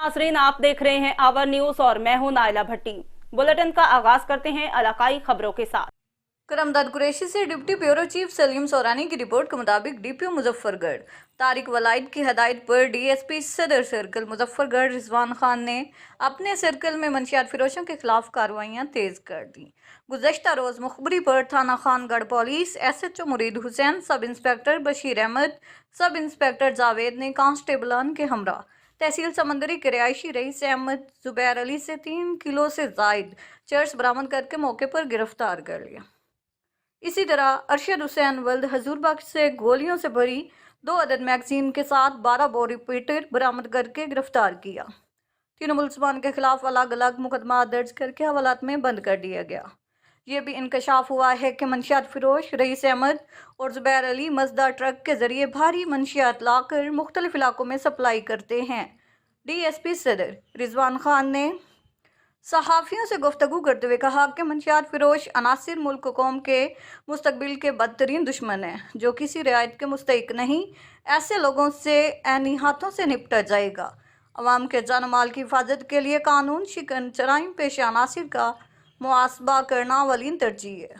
नाज़रीन, आप देख रहे हैं आवर न्यूज और मैं हूं नाइला भट्टी। बुलेटिन का आगाज करते हैं इलाकाई खबरों के साथ। करमदाद कुरैशी से डिप्टी ब्यूरो चीफ सलीम सोरानी की रिपोर्ट के मुताबिक डीपीओ मुजफ्फरगढ़ तारिक वलाइद की हदायत पर डीएसपी सदर सर्कल मुजफ्फरगढ़ रिजवान खान ने अपने सर्कल में मंशियात फिरोशों के खिलाफ कार्रवाइयां तेज कर दी। गुज़श्ता रोज मुखबरी पर थाना खानगढ़ पुलिस एसएचओ मुरीद Hussain, sub inspector Bashir Ahmad, sub inspector Javed ने कांस्टेबलान के हमरा तहसील समंदरी के रिहायशी रईस अहमद जुबैर अली से 3 किलो से जायद चर्स बरामद करके मौके पर गिरफ्तार कर लिया। इसी तरह अरशद हुसैन वल्द हजूरबाग से गोलियों से भरी 2 अदद मैगजीन के साथ 12 बोर रिपीटर बरामद करके गिरफ्तार किया। तीनों मुलजमान के खिलाफ अलग अलग मुकदमा दर्ज करके हवालात में बंद कर दिया गया। ये भी इंकशाफ हुआ है कि मंशियात फिरोश रईस अहमद और जुबैर अली मजदा ट्रक के जरिए भारी मंशियात लाकर मुख्तलिफ इलाकों में सप्लाई करते हैं। डीएसपी सदर रिजवान खान ने सहाफ़ियों से गुफ्तगू करते हुए कहा कि मंशियात फिरोश अनासिर मुल्क कौम के मुस्तकबिल के बदतरीन दुश्मन हैं, जो किसी रियायत के मुस्तहिक नहीं। ऐसे लोगों से ऐनी हाथों से निपटा जाएगा। अवाम के जान माल की हिफाजत के लिए कानून शिकन जराइम पेशा अनासिर का मुआसबा करना अवलीन तरजीह है।